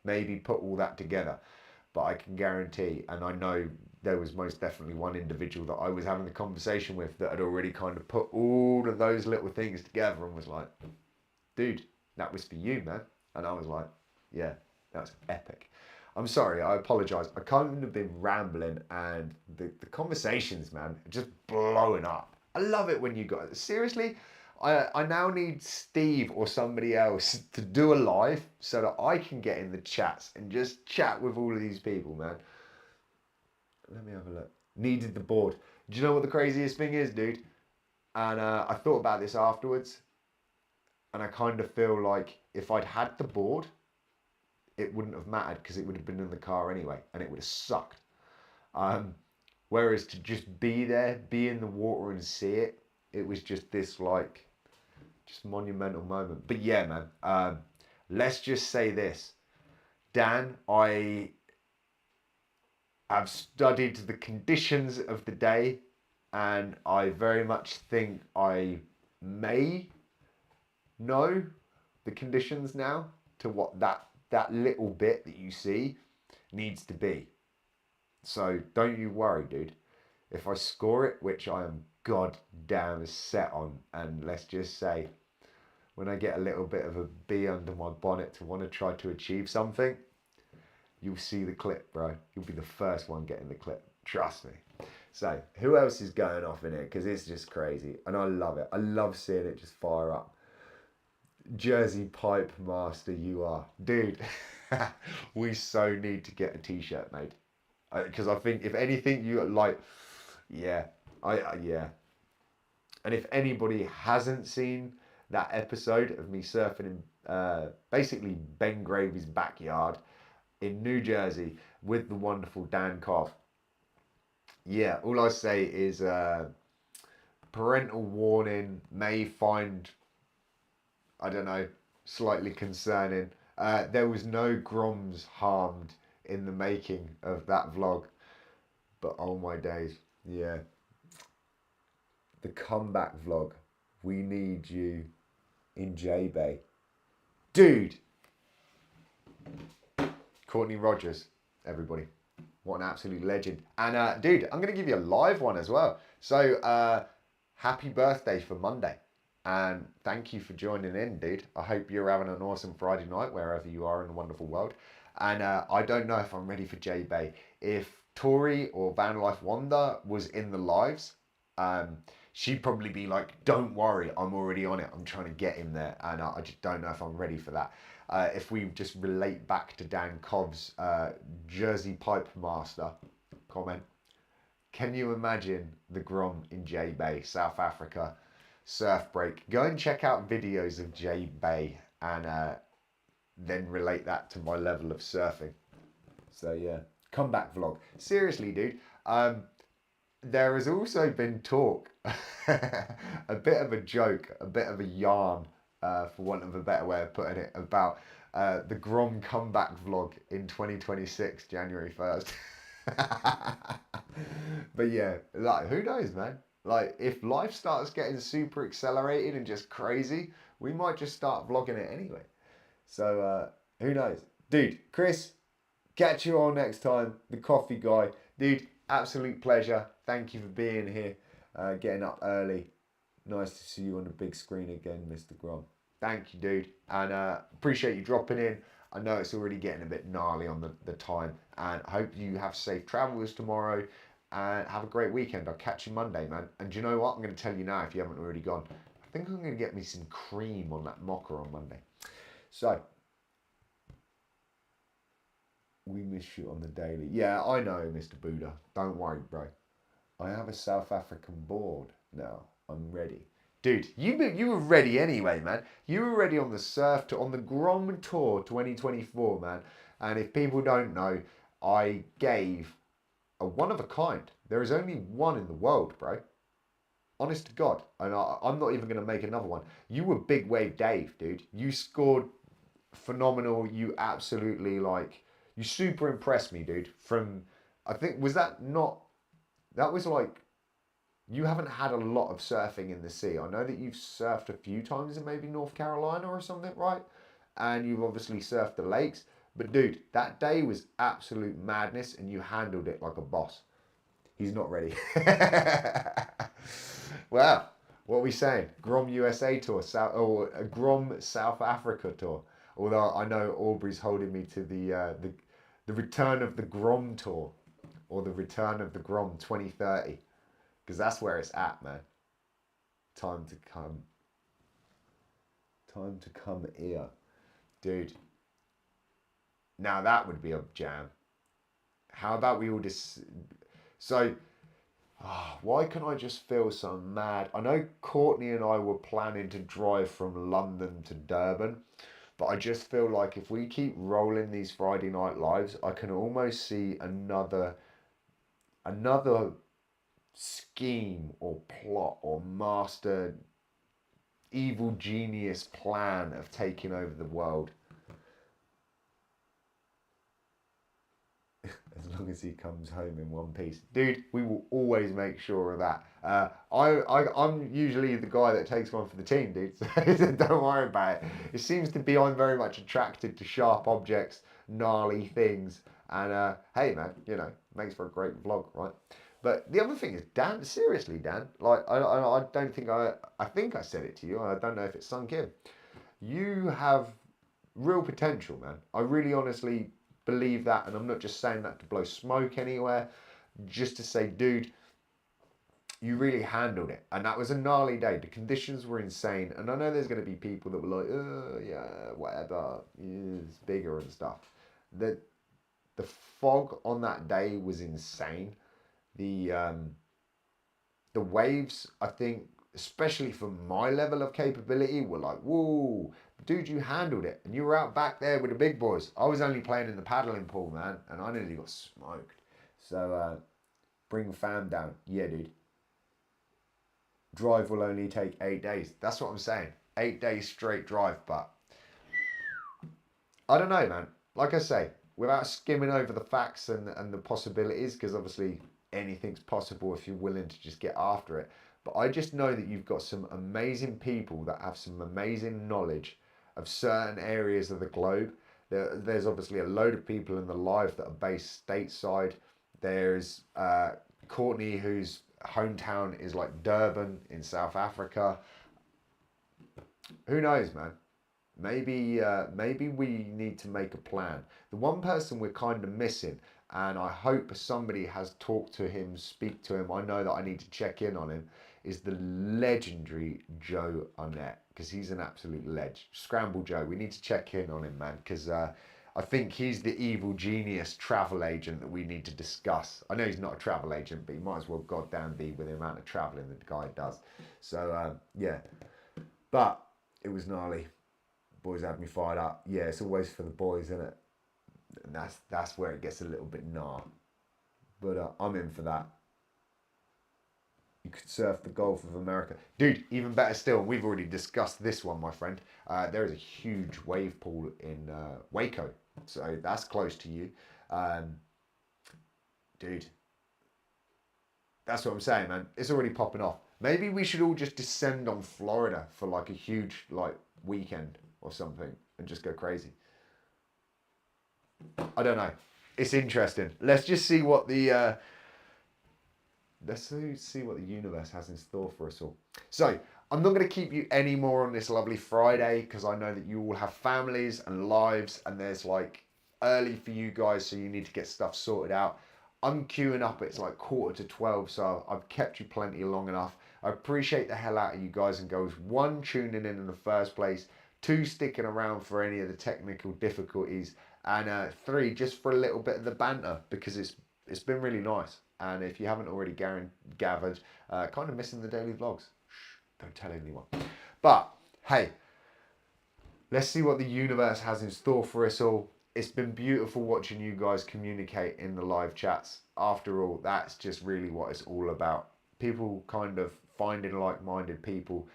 maybe put all that together. But I can guarantee, and I know there was most definitely one individual that I was having the conversation with that had already kind of put all of those little things together and was like, dude, that was for you, man. And I was like, yeah, that's epic. I'm sorry, I apologise. I kind of been rambling, and the conversations, man, are just blowing up. I love it when you guys, seriously, I now need Steve or somebody else to do a live so that I can get in the chats and just chat with all of these people, man. Let me have a look. Needed the board. Do you know what the craziest thing is, dude? And I thought about this afterwards, and I kind of feel like if I'd had the board, it wouldn't have mattered because it would have been in the car anyway, and it would have sucked. Whereas to just be there, be in the water and see it, it was just this like, just monumental moment. But yeah, man, let's just say this. Dan, I have studied the conditions of the day, and I very much think I may know the conditions now to what that little bit that you see needs to be. So don't you worry, dude. If I score it, which I am goddamn set on, and let's just say when I get a little bit of a bee under my bonnet to want to try to achieve something, you'll see the clip, bro. You'll be the first one getting the clip. Trust me. So who else is going off in here? Because it's just crazy, and I love it. I love seeing it just fire up. Jersey Pipe Master, you are, dude. We so need to get a t-shirt made, because I think if anything, you like, yeah, yeah. And if anybody hasn't seen that episode of me surfing in basically Ben Gravy's backyard in New Jersey with the wonderful Dan Cobb, yeah, all I say is parental warning may find, I don't know, slightly concerning. There was no Groms harmed in the making of that vlog, but oh my days, yeah. The comeback vlog, we need you in J-Bay. Dude! Courtney Rogers, everybody. What an absolute legend. And dude, I'm going to give you a live one as well. So, happy birthday for Monday. And thank you for joining in, dude. I hope you're having an awesome Friday night wherever you are in the wonderful world. And I don't know if I'm ready for J-Bay. If Tori or Van Life Wanda was in the lives, she'd probably be like, don't worry, I'm already on it. I'm trying to get him there. And I just don't know if I'm ready for that. If we just relate back to Dan Cobb's Jersey Pipe Master comment, can you imagine the Grom in J Bay, South Africa, surf break? Go and check out videos of J Bay and then relate that to my level of surfing. So yeah, comeback vlog. Seriously, dude. There has also been talk, a bit of a joke, a bit of a yarn, for want of a better way of putting it, about the Grom comeback vlog in 2026, January 1st. But yeah, like, who knows, man? Like, if life starts getting super accelerated and just crazy, we might just start vlogging it anyway. So, who knows? Dude, Chris, catch you all next time. The coffee guy. Dude, absolute pleasure. Thank you for being here, getting up early. Nice to see you on the big screen again, Mr. Grom. Thank you, dude. And appreciate you dropping in. I know it's already getting a bit gnarly on the time. And I hope you have safe travels tomorrow. And have a great weekend. I'll catch you Monday, man. And do you know what? I'm going to tell you now if you haven't already gone. I think I'm going to get me some cream on that mocha on Monday. So, we miss you on the daily. Yeah, I know, Mr. Buddha. Don't worry, bro. I have a South African board now. I'm ready. Dude, you were ready anyway, man. You were ready on the surf tour, on the Grom Tour 2024, man. And if people don't know, I gave a one of a kind. There is only one in the world, bro. Honest to God. And I'm not even going to make another one. You were Big Wave Dave, dude. You scored phenomenal. You absolutely, like, you super impressed me, dude. From, I think, was that not, that was like, you haven't had a lot of surfing in the sea. I know that you've surfed a few times in maybe North Carolina or something, right? And you've obviously surfed the lakes. But dude, that day was absolute madness and you handled it like a boss. He's not ready. Well, what are we saying? Grom USA tour, or a Grom South Africa tour. Although I know Aubrey's holding me to the return of the Grom tour, or the return of the Grom 2030, because that's where it's at, man. Time to come. Time to come here, dude. Now that would be a jam. How about we all just... So, why can I just feel so mad? I know Courtney and I were planning to drive from London to Durban, but I just feel like if we keep rolling these Friday night lives, I can almost see another scheme or plot or master evil genius plan of taking over the world. As long as he comes home in one piece. Dude, we will always make sure of that. I'm usually the guy that takes one for the team, dude. So don't worry about it. It seems to be I'm very much attracted to sharp objects, gnarly things. And hey, man, you know, makes for a great vlog, right? But the other thing is, Dan, seriously, Dan, like, I don't think I think I said it to you. I don't know if it's sunk in. You have real potential, man. I really honestly believe that, and I'm not just saying that to blow smoke anywhere, just to say, dude, you really handled it. And that was a gnarly day. The conditions were insane. And I know there's going to be people that were like, oh, yeah, whatever, it's bigger and stuff. The fog on that day was insane. The waves, I think, especially for my level of capability, were like, whoa, dude, you handled it. And you were out back there with the big boys. I was only playing in the paddling pool, man, and I nearly got smoked. So, bring fam down. Yeah, dude. Drive will only take 8 days. That's what I'm saying. 8 days straight drive, but I don't know, man. Like I say, without skimming over the facts and the possibilities, because obviously anything's possible if you're willing to just get after it. But I just know that you've got some amazing people that have some amazing knowledge of certain areas of the globe. There's obviously a load of people in the live that are based stateside. There's Courtney, whose hometown is like Durban in South Africa. Who knows, man? Maybe we need to make a plan. The one person we're kind of missing, and I hope somebody has talked to him, speak to him, I know that I need to check in on him, is the legendary Joe Arnett, because he's an absolute ledge. Scramble Joe, we need to check in on him, man, because I think he's the evil genius travel agent that we need to discuss. I know he's not a travel agent, but he might as well goddamn be with the amount of traveling that the guy does. So yeah, but it was gnarly. Boys had me fired up. Yeah, it's always for the boys, isn't it? And that's where it gets a little bit gnar. But I'm in for that. You could surf the Gulf of America. Dude, even better still, we've already discussed this one, my friend. There is a huge wave pool in Waco. So that's close to you. Dude, that's what I'm saying, man. It's already popping off. Maybe we should all just descend on Florida for like a huge weekend or something and just go crazy. I don't know. It's interesting. Let's just see what the universe has in store for us all. So I'm not going to keep you any more on this lovely Friday because I know that you all have families and lives, and there's early for you guys, so you need to get stuff sorted out. I'm queuing up. It's 11:45, so I've kept you plenty long enough. I appreciate the hell out of you guys and girls. 1, tuning in the first place. 2, sticking around for any of the technical difficulties. And 3, just for a little bit of the banter, because it's been really nice. And if you haven't already gathered, kind of missing the daily vlogs. Shh, don't tell anyone. But hey, let's see what the universe has in store for us all. It's been beautiful watching you guys communicate in the live chats. After all, that's just really what it's all about. People kind of finding like-minded people.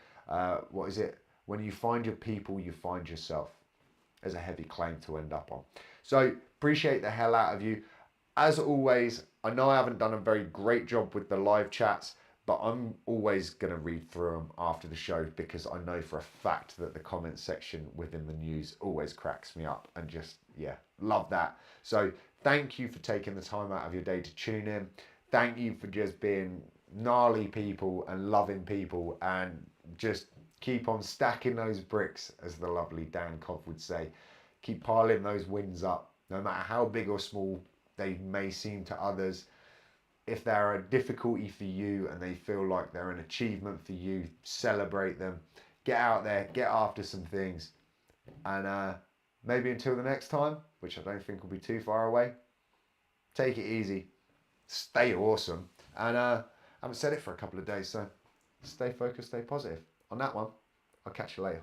What is it? When you find your people, you find yourself. There's a heavy claim to end up on. So appreciate the hell out of you. As always, I know I haven't done a very great job with the live chats, but I'm always going to read through them after the show because I know for a fact that the comment section within the news always cracks me up and just, yeah, love that. So thank you for taking the time out of your day to tune in. Thank you for just being gnarly people and loving people and just keep on stacking those bricks, as the lovely Dan Cobb would say. Keep piling those wins up, no matter how big or small they may seem to others. If they're a difficulty for you and they feel like they're an achievement for you, celebrate them. Get out there, get after some things. And maybe until the next time, which I don't think will be too far away, take it easy. Stay awesome. And I haven't said it for a couple of days, so stay focused, stay positive. On that one, I'll catch you later.